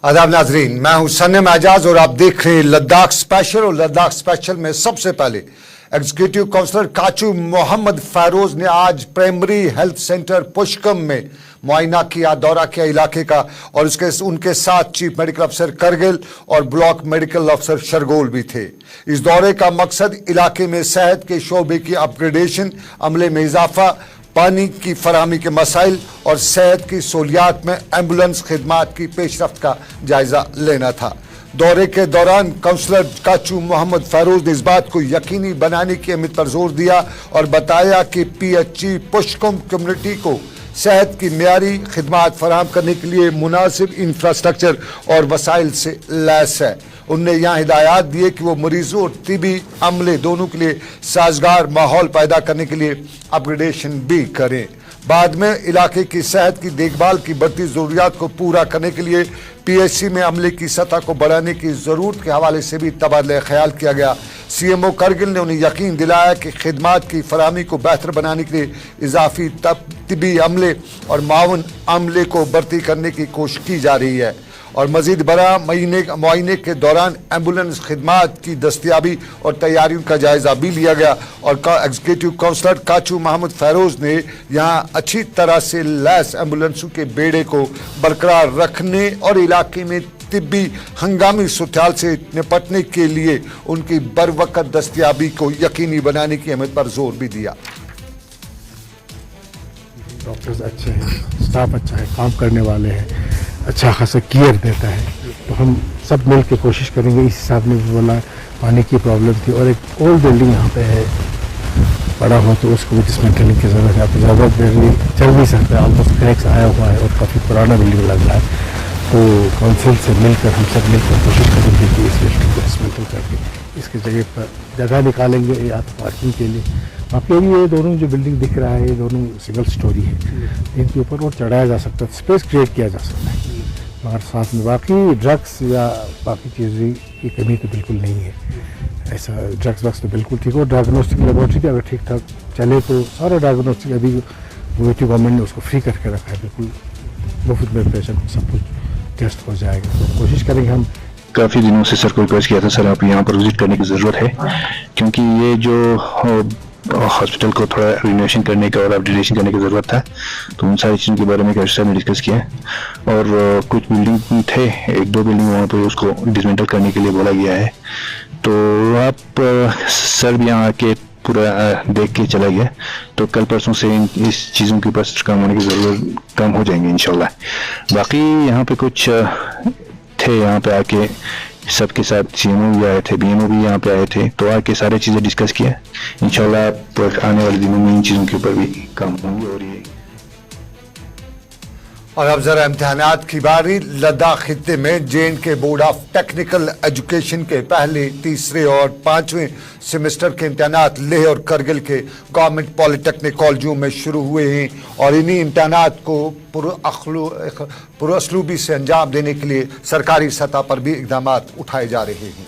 आदाब नाजरीन, मैं हूं सन्नम एजाज और आप देख रहे हैं लद्दाख स्पेशल। और लद्दाख स्पेशल में सबसे पहले एग्जीक्यूटिव काउंसलर काचू मोहम्मद फैरोज ने आज प्राइमरी हेल्थ सेंटर पुष्कम में मुआयना किया, दौरा किया इलाके का, और उनके साथ चीफ मेडिकल अफसर करगिल और ब्लॉक मेडिकल अफसर शरगोल भी थे। इस दौरे का मकसद इलाके में सेहत के शोबे की अपग्रेडेशन, अमले में इजाफा, पानी की फराहमी के मसाइल और सेहत की सहूलियात में एम्बुलेंस खिदमात की पेशरफ्त का जायजा लेना था। दौरे के दौरान काउंसलर काचू मोहम्मद फैरोज ने इस बात को यकीनी बनाने की अहमियत पर जोर दिया और बताया कि PHC पुष्कम कम्युनिटी को सेहत की मियारी खिदमात फराहम करने के लिए मुनासिब इंफ्रास्ट्रक्चर और वसाइल से लैस है। उनने यहाँ हिदायत दिए कि वो मरीजों और तिबी अमले दोनों के लिए साजगार माहौल पैदा करने के लिए अपग्रेडेशन भी करें। बाद में इलाके की सेहत की देखभाल की बढ़ती ज़रूरियात को पूरा करने के लिए PHC में अमले की सतह को बढ़ाने की ज़रूरत के हवाले से भी तबादला ख्याल किया गया। CMO करगिल ने उन्हें यकीन दिलाया कि खिदमात की फराहमी को बेहतर बनाने के लिए इजाफी तिबी अमले और मावन अमले को भर्ती करने की कोशिश की जा रही है। और मजीद बड़ा मुआयने के दौरान एम्बुलेंस खिदमात की दस्तियाबी और तैयारियों का जायजा भी लिया गया। और एग्जीक्यूटिव काउंसलर काचू मोहम्मद फैरोज ने यहाँ अच्छी तरह से लैस एम्बुलेंसों के बेड़े को बरकरार रखने और इलाके में तिब्बी हंगामी सूरत से निपटने के लिए उनकी बरवकत दस्तियाबी को यकीनी बनाने की अहमियत पर जोर भी दिया। डॉक्टर्स अच्छे हैं, स्टाफ अच्छा है, काम करने वाले हैं, अच्छा खासा केयर देता है, तो हम सब मिल के कोशिश करेंगे। इस हिसाब ने भी बोला पानी की प्रॉब्लम थी और एक ओल्ड बिल्डिंग यहाँ पे है बड़ा हो तो उसको भी डिसमेंटलिंग की ज़रूरत है। आप ज़रूरत बिल्डिंग चल नहीं सकता, ऑलमोस्ट क्रैक्स आया हुआ है और काफ़ी पुराना बिल्डिंग लग रहा है। तो काउंसिल से मिलकर हम सब मिलकर कोशिश करेंगे कि इस बिल्डिंग को डिसमेंटल करके इसके जगह पर जगह निकालेंगे या तो पार्किंग के लिए। बाकी ये दोनों जो बिल्डिंग दिख रहा है ये दोनों सिंगल स्टोरी है, इनके ऊपर और चढ़ाया जा सकता है, स्पेस क्रिएट किया जा सकता है। मगर साथ में बाकी ड्रग्स या बाकी चीज़ें की कमी तो बिल्कुल नहीं है। ऐसा ड्रग्स तो बिल्कुल ठीक हो। डायग्नोस्टिक लेबॉर्ट्री भी अगर ठीक ठाक चले तो सारा डायग्नोस्टिक अभी गवर्नमेंट ने उसको फ्री करके रखा है, बिल्कुल मुफ्त में पेशेंट को सब कुछ टेस्ट हो जाएगा। तो कोशिश करेंगे हम। काफ़ी दिनों से सर को रिक्वेस्ट किया था, सर आप यहाँ पर विजिट करने की ज़रूरत है, क्योंकि ये जो हॉस्पिटल को थोड़ा रिनोवेशन करने का और अपडेटेशन करने की ज़रूरत था। तो उन सारी चीज़ों के बारे में कैसे ने डिस्कस किया और कुछ बिल्डिंग थे, एक दो बिल्डिंग वहाँ पर उसको डिसमेंटल करने के लिए बोला गया है। तो आप सर भी यहाँ आके पूरा देख के चला गया, तो कल परसों से इस चीज़ों के ऊपर काम होने की ज़रूरत कम हो जाएंगे इंशाल्लाह। बाकी यहाँ पे कुछ थे, यहाँ पे आके सबके साथ CMO भी आए थे, BMO भी यहाँ पे आए थे, तो आके सारी चीज़ें डिस्कस किया। इंशाल्लाह आने वाले दिनों में इन चीज़ों के ऊपर भी काम होंगे। और अब जरा इम्तिहानात की बारी। लद्दाख खित्ते में JNK board of technical education के पहले, तीसरे और 5वें सेमेस्टर के इम्तिहानात लेह और करगिल के गवर्नमेंट पॉलिटेक्निक कॉलेजों में शुरू हुए हैं और इन्हीं इम्तिहानात को पुरअसलूबी से अंजाम देने के लिए सरकारी सतह पर भी इक़दाम उठाए जा रहे हैं।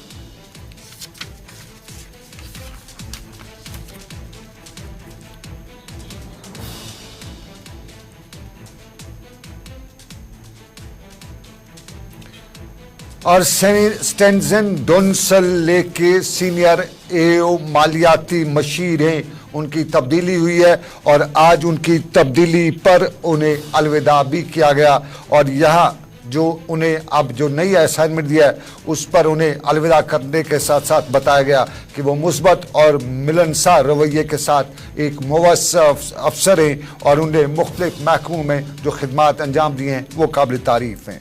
और स्टेंजन डोनसल लेके सीनियर AO मालियाती मशीर हैं, उनकी तब्दीली हुई है और आज उनकी तब्दीली पर उन्हें अलविदा भी किया गया। और यहाँ जो उन्हें अब जो नई असाइनमेंट दिया है उस पर उन्हें अलविदा करने के साथ साथ बताया गया कि वो मुस्बत और मिलनसार रवैये के साथ एक मुवस्सफ अफसर हैं और उन्हें मुख्तलिफ महकमों में जो खिदमात अंजाम दिए हैं वो काबिल तारीफ हैं।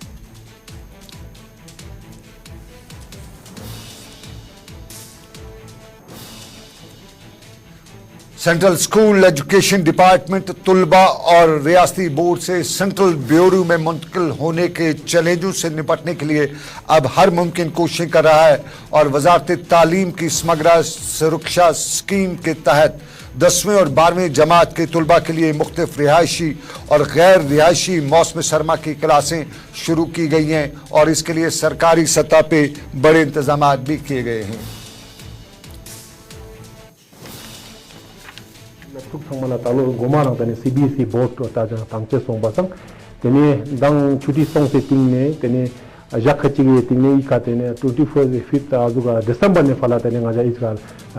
सेंट्रल स्कूल एजुकेशन डिपार्टमेंट तुलबा और रियासती बोर्ड से सेंट्रल ब्यूरो में मुंतकिल होने के चैलेंजों से निपटने के लिए अब हर मुमकिन कोशिश कर रहा है और वजारत तालीम की समग्र सुरक्षा स्कीम के तहत 10वीं और 12वीं जमात के तुलबा के लिए मुख्तलिफ रिहायशी और गैर रिहायशी मौसम सरमा की क्लासें शुरू की गई हैं और इसके लिए सरकारी सतह पे बड़े इंतजाम भी किए गए हैं। CBSE board to ta tangche song basang tene dang chuti song se ting ne tene Jakachigi Tini Katene 24th Azuga December Nefalata Naja Israel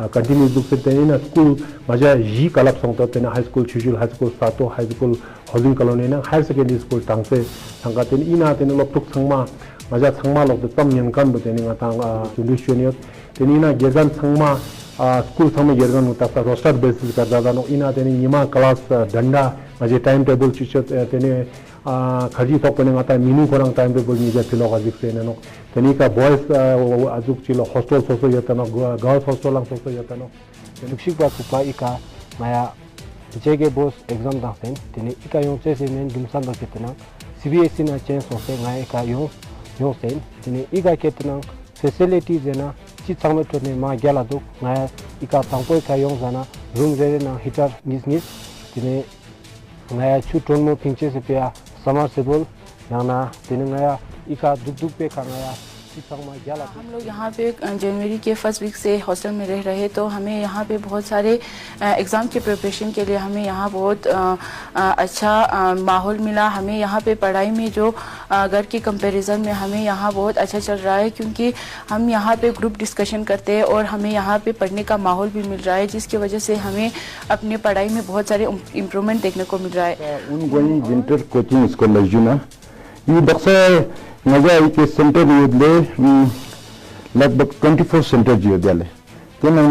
continues books in a school Maja Ji Kalap Songtotena High School, Chujul High School, Sato High School, Housing Colony, Higher Secondary School, Tangse, Tangatin Ina Tenelopuk Sangma, Maja Sangma of the Tomian Kambu Teningatang Solution, Tenina Gezan Sangma, school Sangma Gezan Utasa roster basis Kardano, Ina Tenima class Danda, Maja timetable Chichet Tene. Khaji topone ngata minu korang time table ni ja tilo gazik sene no tani ka boys azuk chilo hostel soso yatano girls hostel lang soso yatano lukshik ba kupa ika maya jege boss exam da sen tini ika yong che sen dumsan da ketna CBSE na chen so se ngai ka yong sen tini ika ketna facilities na chi changme to ne ma gyala duk ngai ika tangpoi ka yong zana room re na heater nis tini ngai chu tongmo pingche se pya submersible yana tinengaya ika दुक पे खानाया हम लोग यहाँ पे जनवरी के first week से hostel में रह रहे तो हमें यहाँ पे बहुत सारे एग्ज़ाम के प्रिपरेशन के लिए हमें यहाँ बहुत अच्छा माहौल मिला। हमें यहाँ पे पढ़ाई में जो घर के कंपैरिजन में हमें यहाँ बहुत अच्छा चल रहा है क्योंकि हम यहाँ पे ग्रुप डिस्कशन करते हैं और हमें यहाँ पे पढ़ने का माहौल भी मिल रहा है जिसकी वजह से हमें अपनी पढ़ाई में बहुत सारे इम्प्रूवमेंट देखने को मिल रहा है। विंटर कोचिंग स्कॉलर नजा के सेंटर युद्धले लगभग 24 सेंटर जियोदले तेना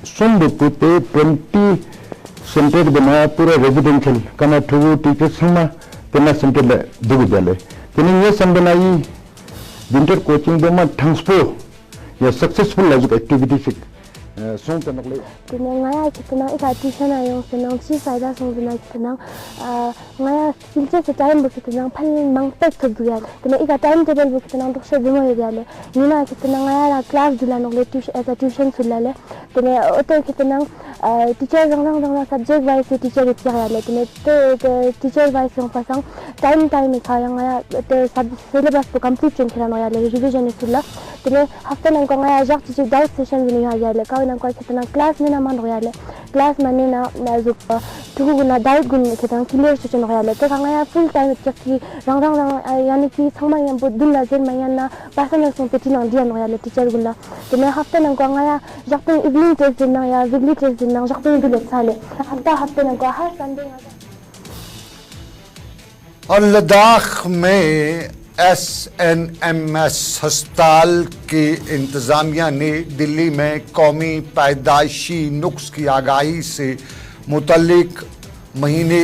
सोमबुकुते 20 सेंटर बना पूरा रेजिडेंशियल कना ठुगु टीचर्स हमा तेना सेंटर दुगुदले तेने ये संबनाई विंटर कोचिंग दमा थंसपो या सक्सेसफुल लॉजिक एक्टिविटी से सों तनकले तेने ngaya kitna ika tuition ayo senang chi saida songna kitna ngaya silche se time bu kitna phal mang tek thdu ya tene ika time table bu kitna dok se bimo ya le nina kitna ngaya la class dula nok le tuition sulale tene oto kitna teacher jang subject wise teacher itya ya le tene teacher wise song pasang time ka ngaya te syllabus bu complete chen khana ya le revision sulla tene hafta nang ngaya jak teacher doubt session ni ya le ka nang ko kitna class ne na man royale class mane na zu tu na doubt gun kitna clear session royale te ngaya full time chakki rang yani ki sangma yan bu dun la zen mayan na pasan song peti nang dian royale teacher gun la tene hafta nang ko ngaya jak te evening test na ya weekly test na jak te du le sale hafta nang ko har sunday और लद्दाख में SNMS अस्पताल की इंतज़ामिया ने दिल्ली में कौमी पैदाइशी नुक्स की आगाही से मुतल्लिक महीने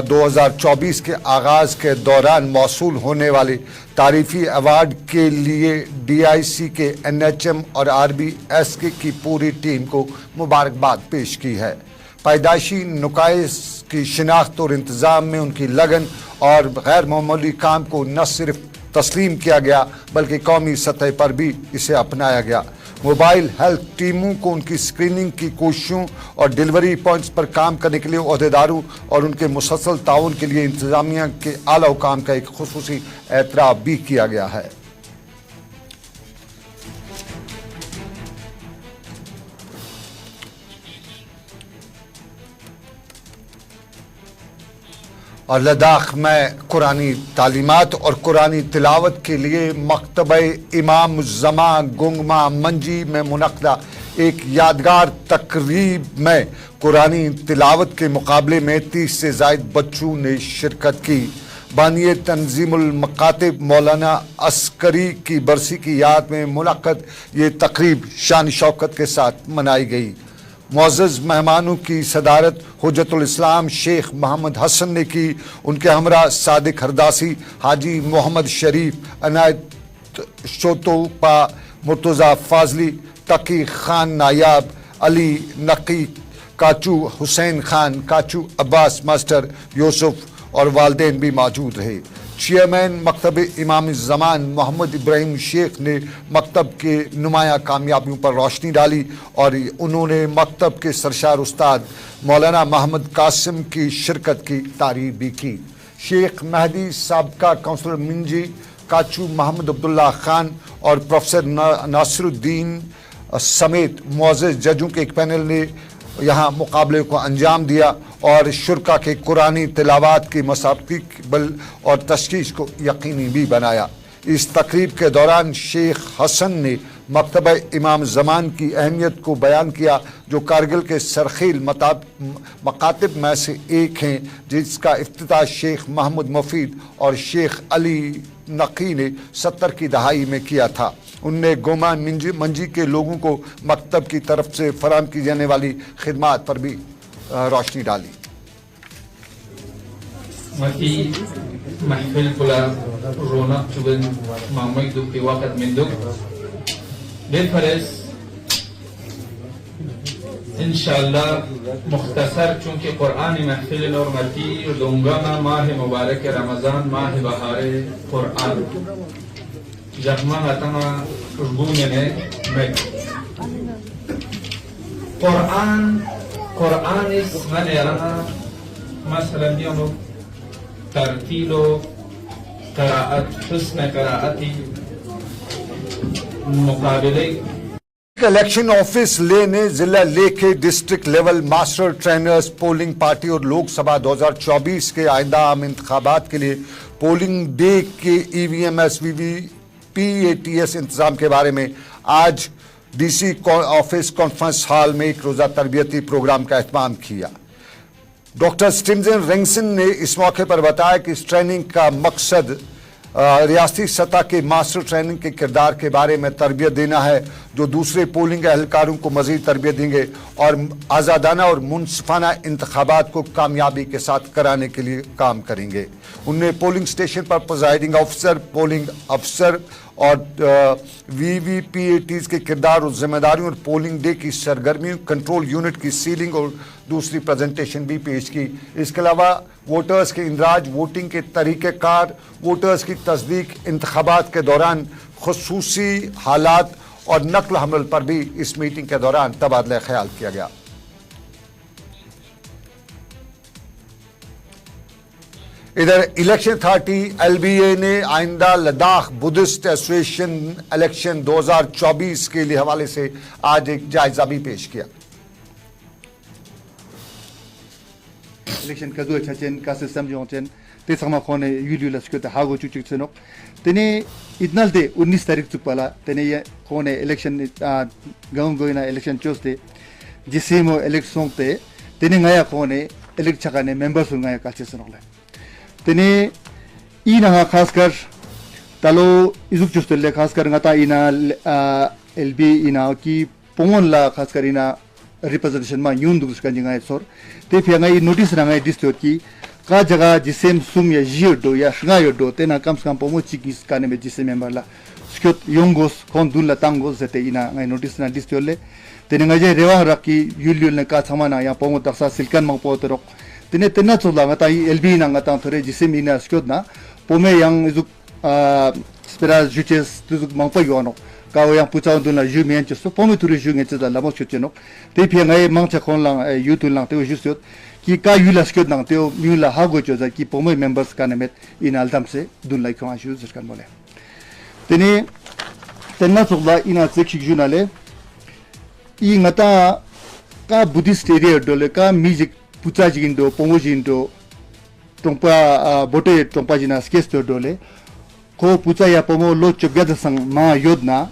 2024 के आगाज़ के दौरान मौसूल होने वाले तारीफ़ी अवार्ड के लिए DIC के NHM और RBS की पूरी टीम को मुबारकबाद पेश की है। पैदाइशी नुकाइस की शिनाख्त और इंतज़ाम में उनकी लगन और गैर मामूली काम को न सिर्फ तस्लीम किया गया बल्कि कौमी सतह पर भी इसे अपनाया गया। मोबाइल हेल्थ टीमों को उनकी स्क्रीनिंग की कोशिशों और डिलीवरी पॉइंट्स पर काम करने के लिए अहदेदारों और उनके मुसलसल ताउन के लिए इंतज़ामिया के आला हुकाम का एक खुसूसी एतराफ़ भी किया गया है। और लद्दाख में कुरानी तालीमात और कुरानी तिलावत के लिए मकतबे इमाम ज़मा गुंगमा मंजी में मुनक़दा एक यादगार तकरीब में कुरानी तिलावत के मुकाबले में 30 से ज़ायद बच्चों ने शिरकत की। बानिए तंजीमुल मकातिब मौलाना अस्करी की बरसी की याद में मुनक़द ये तकरीब शान शौकत के साथ मनाई गई। मुअज़्ज़ज़ मेहमानों की सदारत हुज्जतुल इस्लाम शेख मोहम्मद हसन ने की। उनके हमरा सादिक हरदासी, हाजी मोहम्मद शरीफ, अनायत शोतोपा, मुर्तज़ा फाजली, तकी खान नायाब, अली नकी काचू, हुसैन खान काचू, अब्बास मास्टर, यूसुफ और वालदेन भी मौजूद रहे। चेयरमैन मकतब इमाम ज़मान मोहम्मद इब्राहिम शेख ने मकतब के नुमाया कामयाबियों पर रोशनी डाली और उन्होंने मकतब के सरशार उस्ताद मौलाना मोहम्मद कासिम की शिरकत की तारीफ भी की। शेख महदी साबका काउंसलर मिंजी, काचू मोहम्मद अब्दुल्ला खान और प्रोफेसर नासिरुद्दीन समेत मुअज़्ज़ज़ जजों के एक पैनल ने यहाँ मुकाबले को अंजाम दिया और शुरका के कुरानी तिलावात की मसाबकी बल और तशखीस को यकीनी भी बनाया। इस तकरीब के दौरान शेख हसन ने मकतबा इमाम ज़मान की अहमियत को बयान किया, जो कारगिल के सरखील मकातिब में से एक हैं, जिसका इफ्तिताह शेख महमूद मुफीद और शेख अली नकी ने 70 की दहाई में किया था। उनने गोमा मंजी के लोगों को मकतब की तरफ से फराहम की जाने वाली खिदमात पर भी रोशनी डाली। Mati mahfil pula ronak cuban mamai duk di wakat menduk del fares इंशाअल्लाह मुख्तसर चूँकि कुरानी महफिल और मती लुंगाना माह मुबारक रमज़ान माह बहार कुरान जख्मा हतना रुबूने में कुरान इस गनेरा मसलन दियों तरतीलो कराअत हुस्न कराअती मुकाबले इलेक्शन ऑफिस ले ने जिला ले के district level master trainers polling party और लोकसभा 2024 के आइंदा आम इंतखाबात के लिए पोलिंग डे के ईवीएम एसवीवी पीएटीएस इंतजाम के बारे में आज डीसी ऑफिस कॉन्फ्रेंस हॉल में एक रोज़ा तरबियती प्रोग्राम का एहतमाम किया। डॉक्टर स्टिमजन रिंगसन ने इस मौके पर बताया कि इस ट्रेनिंग का मकसद रियासती सतह के मास्टर ट्रेनिंग के किरदार के बारे में तरबियत देना है, जो दूसरे पोलिंग एहलकारों को मज़ीद तरबियत देंगे और आज़ादाना और मुनसिफाना इंतखाबात को कामयाबी के साथ कराने के लिए काम करेंगे। उनने पोलिंग स्टेशन पर प्रिजाइडिंग ऑफिसर, पोलिंग अफसर और वीवीपीएटीज़ के किरदार और जिम्मेदारियों और पोलिंग डे की सरगर्मियों, कंट्रोल यूनिट की सीलिंग और दूसरी प्रेजेंटेशन भी पेश की। इसके अलावा वोटर्स के इंदराज, वोटिंग के तरीक़ेकार, वोटर्स की तस्दीक, इंतखाबात के दौरान खुसूसी हालात और नक्ल हमल पर भी इस मीटिंग के दौरान तबादला ख्याल किया गया। इधर इलेक्शन अथॉरिटी एलबीए ने आइंदा लद्दाख बुद्धिस्ट एसोसिएशन इलेक्शन 2024 के लिए हवाले से आज एक जायजा भी पेश किया। इलेक्शन कदू छचेन का सिस्टम जो चेन ते समा खोने यूलियो लस्को ते हागो चुचुक सेनो तेने इतनल दे 19 तारीख चुक पाला तेने ये खोने इलेक्शन गांव गोइना इलेक्शन चोस्ते जिसेमो इलेक्शन ते तेने ngaya खोने इलेक्ट छकाने मेंबर्स ngaya का चेसनोले तेने इना खासकर तलो इजुक चुस्तले खासकर ngata ina एलबी इना की पोंगला खासकर इना रिप्रेजेंटेशन में यून दुस का जगह सोर ते फिर नgai नोटिस रंगाई डिस्ट्रिक्ट की का जगह जिसेम सुम या जियो या शंगा यो दो तेना कम से कम पोमो चिकिस काने में जिसे मेंबर ला स्क्योट योंगोस कोन दुला तांगोस जते इना ngai नोटिस ना डिस्ट्रिक्ट ले तेने ngai रेवा रखी यूलियो ने का समाना या पोमो तक्सा सिलकन मंग पोतरो तेने तेना चोला ngata एलबी ना ngata थोरे जिसे मीना स्क्योट ना पोमे yang इजुक स्पेरा जुचेस तुजुक मंग पयोनो काओ yang pucau dun la ju mien cheso pomi turi ju ngetse da lamo cheno te phi ngai mang cha khon lang youtube lang te jusot ki ka yu la skot nang te mi la ha go choza ki pomi members ka nemet in aldam se dun lai khon ashu zerkan mole tene tenna sugla ina sekshik junale I ngata ka buddhist area dole ka music pucha jindo pomo jindo tongpa bote tongpa jina skes to dole ko pucha ya pomo lo chobya sang ma yodna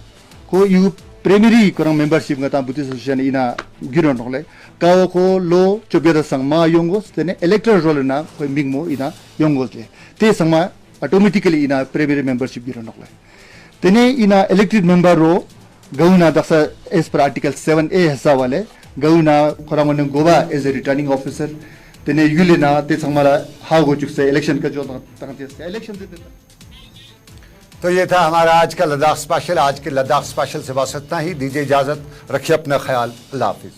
ko you primary korang membership ngata buddhist association ina giron nole ka ko lo chobya sang ma yongos tene electoral role na ko mingmo ina yongos le te sama automatically ina primary membership giron nole tene ina elected member ro gauna daksa as per article 7A hasa wale gauna korang goba as a returning officer tene yulena te samara how go chukse election ka jo tangte election de तो ये था हमारा आज का Ladakh special. आज के Ladakh special से बस इतना ही। दीजिए इजाजत, रखिए अपना ख्याल। अल्लाह हाफिज।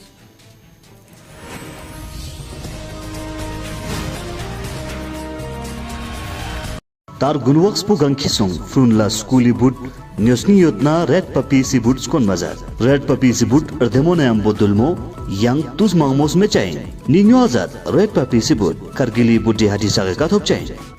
तार गुनवक्स पु गंखिसों फ्रुनला स्कूली बुट न्योसनी योजना रेड पपी सी बुट्स कोन मजा रेड पपी सी बुट अर्धेमोने हम बोदुलमो yang tus mangmos में चाहे निन्यो आजाद रेड पपी सी बुट करगिली बुद्धि हाथी सागे का थोप चाहे।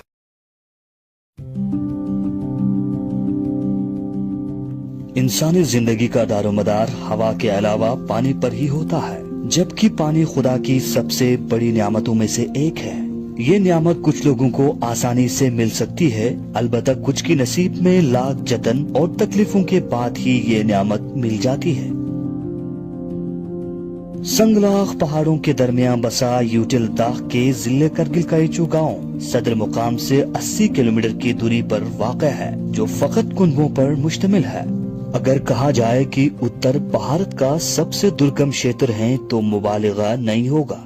इंसानी जिंदगी का दारोमदार हवा के अलावा पानी पर ही होता है, जबकि पानी खुदा की सबसे बड़ी नियामतों में से एक है। ये नियामत कुछ लोगों को आसानी से मिल सकती है, अलबत्ता कुछ की नसीब में लाख जतन और तकलीफों के बाद ही ये नियामत मिल जाती है। संगलाख पहाड़ों के दरमियान बसा यूटिल दाग के जिले करगिल का इचू गाँव सदर मुकाम से 80 किलोमीटर की दूरी पर वाक़ है, जो फकत कुनबों पर मुश्तमिल है। अगर कहा जाए कि उत्तर भारत का सबसे दुर्गम क्षेत्र है तो मुबालिगा नहीं होगा।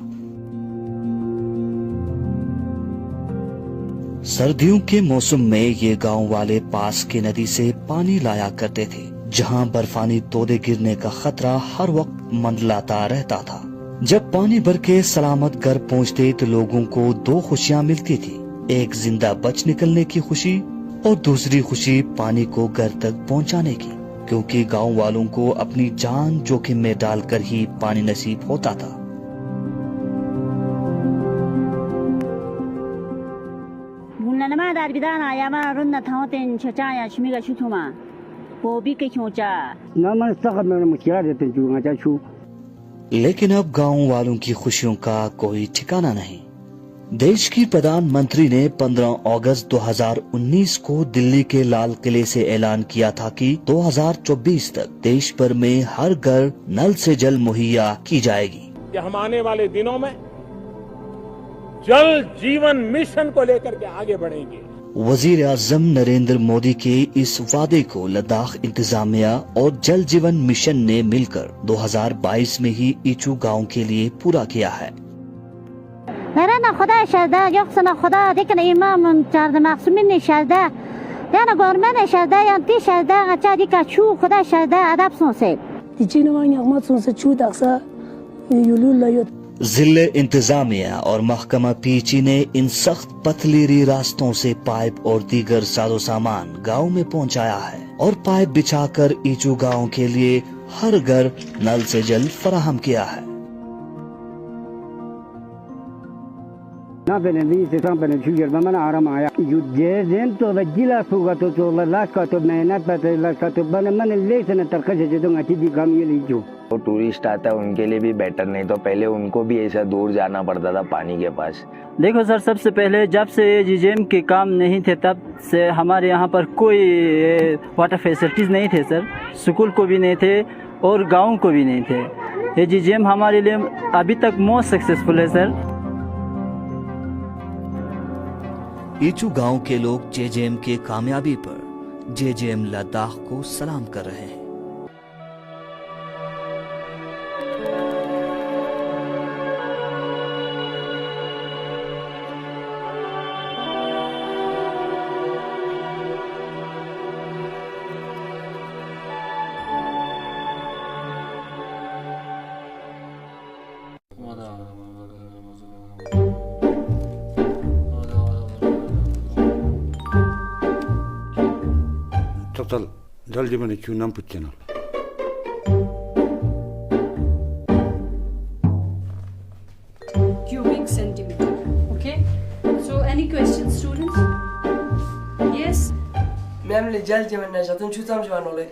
सर्दियों के मौसम में ये गांव वाले पास के नदी से पानी लाया करते थे, जहां बर्फानी तोदे गिरने का खतरा हर वक्त मंडलाता रहता था। जब पानी भर के सलामत घर पहुंचते तो लोगों को दो खुशियां मिलती थी, एक जिंदा बच निकलने की खुशी और दूसरी खुशी पानी को घर तक पहुंचाने की, क्योंकि गांव वालों को अपनी जान जोखिम में डालकर ही पानी नसीब होता था। लेकिन अब गांव वालों की खुशियों का कोई ठिकाना नहीं। देश की प्रधानमंत्री ने 15 अगस्त 2019 को दिल्ली के लाल किले से ऐलान किया था कि 2024 तक देश भर में हर घर नल से जल मुहैया की जाएगी। हम आने वाले दिनों में जल जीवन मिशन को लेकर के आगे बढ़ेंगे। वजीर आजम नरेंद्र मोदी के इस वादे को लद्दाख इंतजामिया और जल जीवन मिशन ने मिलकर 2022 में ही इचू गांव के लिए पूरा किया है। जिले इंतजामिया और महकमा पीची ने इन सख्त पथलीरी रास्तों से पाइप और दीगर साजो सामान गांव में पहुंचाया है और पाइप बिछाकर ईचू गांव के लिए हर घर नल से जल फराहम किया है। वो टूरिस्ट आता है उनके लिए भी बेटर, नहीं तो पहले उनको भी ऐसा दूर जाना पड़ता था पानी के पास। देखो सर, सबसे पहले जब से जीजेम के काम नहीं थे तब से हमारे यहाँ पर कोई वाटर फैसिलिटीज नहीं थे सर, स्कूल को भी नहीं थे और गाँव को भी नहीं थे। ये जीजेम हमारे लिए अभी तक मोस्ट सक्सेसफुल है सर। ईचू गांव के लोग जेजेएम के कामयाबी पर जेजेएम लद्दाख को सलाम कर रहे हैं। Total jal जीवन इचू नाम पुच्छना। Cubic centimeter. Okay. So any questions, students? Yes. Ma'am, le jal जीवन ना जातुन छुताम जवान होले।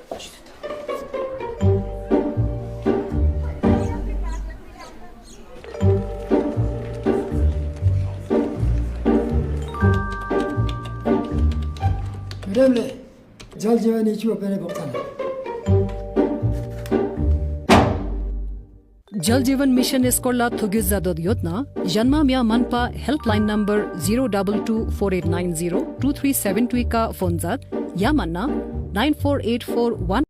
Madam le jal जीवन इचू अपने बख्ताना। जल जीवन मिशन स्कोला थुगिस जादोद योजना जन्मा मिया मनपा हेल्पलाइन नंबर 0224890 2372 का फोन जात या मन्ना 94841